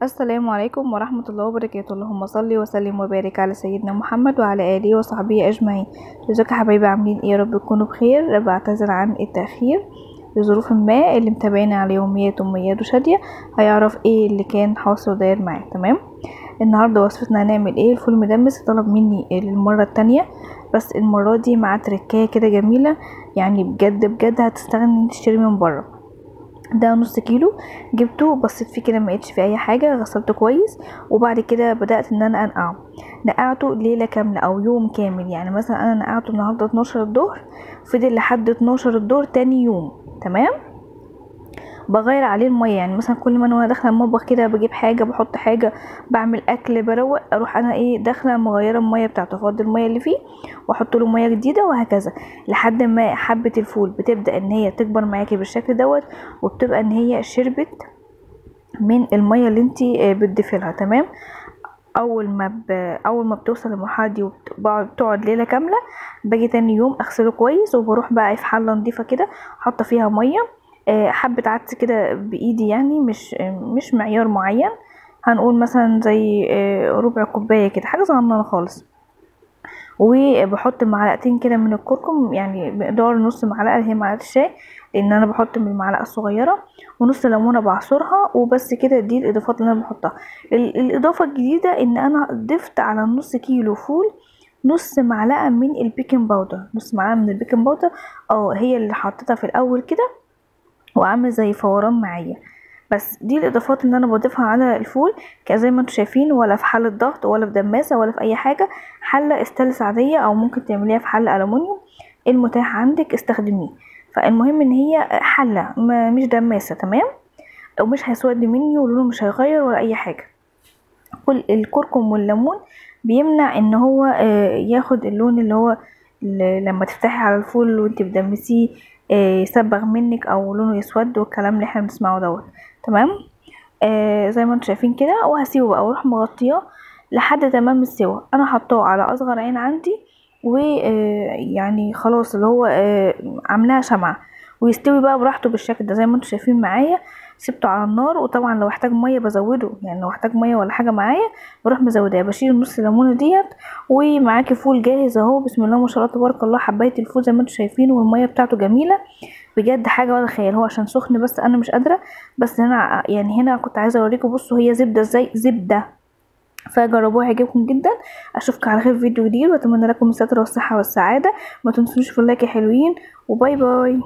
السلام عليكم ورحمة الله وبركاته. اللهم صل وسلم وبارك على سيدنا محمد وعلى آله وصحبه أجمعين. ازيكم يا حبايبي، عاملين ايه؟ يا رب تكونوا بخير. بعتذر عن التأخير لظروف ما. اللي متابعين على يوميات أميات وشادية هيعرف ايه اللي كان حاصل وداير معاه. تمام. النهاردة وصفتنا هنعمل ايه؟ الفول مدمس. طلب مني للمرة التانية، بس المرة دي مع تركاية كده جميلة، يعني بجد بجد هتستغني ان انت تشتري من بره. ده نص كيلو جبته، بصيت فيه كده ما لقيتش فيه اي حاجه، غسلته كويس وبعد كده بدات ان انا انقعه. نقعته ليله كامله او يوم كامل، يعني مثلا انا نقعته النهارده 12 الظهر، فضل لحد 12 الظهر تاني يوم. تمام. بغير عليه الميه، يعني مثلا كل ما انا داخله المطبخ كده بجيب حاجه، بحط حاجه، بعمل اكل، بروق، اروح انا داخله مغيره الميه بتاعته، افضي الميه اللي فيه واحط له ميه جديده، وهكذا لحد ما حبه الفول بتبدا ان هي تكبر معاكي بالشكل دوت، وبتبقى ان هي شربت من الميه اللي انتي بتضيفي لها. تمام. اول ما بتوصل للمرحله دي وبتقعد ليله كامله، باجي تاني يوم اغسله كويس، وبروح بقى في حله نضيفه كده حاطه فيها ميه، حبه عدس كده بايدي، يعني مش معيار معين، هنقول مثلا زي ربع كوبايه كده، حاجه صغننه خالص. وبحط معلقتين كده من الكركم، يعني مقدار نص معلقه اللي هي معلقه الشاي، لان انا بحط من المعلقه الصغيره، ونص ليمونه بعصرها، وبس كده. دي الاضافات اللي انا بحطها. الاضافه الجديده ان انا ضفت على النص كيلو فول نص معلقه من البيكنج باودر، نص معلقه من البيكنج باودر. هي اللي حطيتها في الاول كده وعامل زي فوران معايا. بس دي الاضافات اللي انا بضيفها على الفول. زي ما انتم شايفين، ولا في حله ضغط ولا في دماسه ولا في اي حاجه، حله استانلس عاديه، او ممكن تعمليها في حله الومنيوم، المتاح عندك استخدميه. فالمهم ان هي حله مش دماسه. تمام. ومش هيسود مني، ولونه مش هيغير ولا اي حاجه. كل الكركم والليمون بيمنع ان هو ياخد اللون اللي هو لما تفتحي على الفول وانت بتدمسيه يصبغ منك او لونه يسود، والكلام اللي احنا بنسمعه دوت. تمام. زي ما انتم شايفين كده، وهسيبه بقى واروح مغطياه لحد تمام السوا. انا حطاه على اصغر عين عندي، ويعني خلاص اللي هو عاملاها شمعة، ويستوي بقى براحته بالشكل ده زي ما انتم شايفين معايا. سبته على النار، وطبعا لو احتاج ميه بزوده، يعني لو احتاج ميه ولا حاجه معايا بروح مزوداه. بشيل نص ليمونه ديت، ومعاكي فول جاهز اهو. بسم الله ما شاء الله تبارك الله، حبايه الفول زي ما انتم شايفين، والميه بتاعته جميله بجد، حاجه ولا خيال. هو عشان سخن بس انا مش قادره. بس انا يعني هنا كنت عايزه اوريكم، بصوا هي زبده ازاي، زبده. فجربوها هيعجبكم جدا. اشوفكم على خير في فيديو جديد، واتمنى لكم الستر والصحه والسعاده. ما تنسوش في اللايك يا حلوين، وباي باي.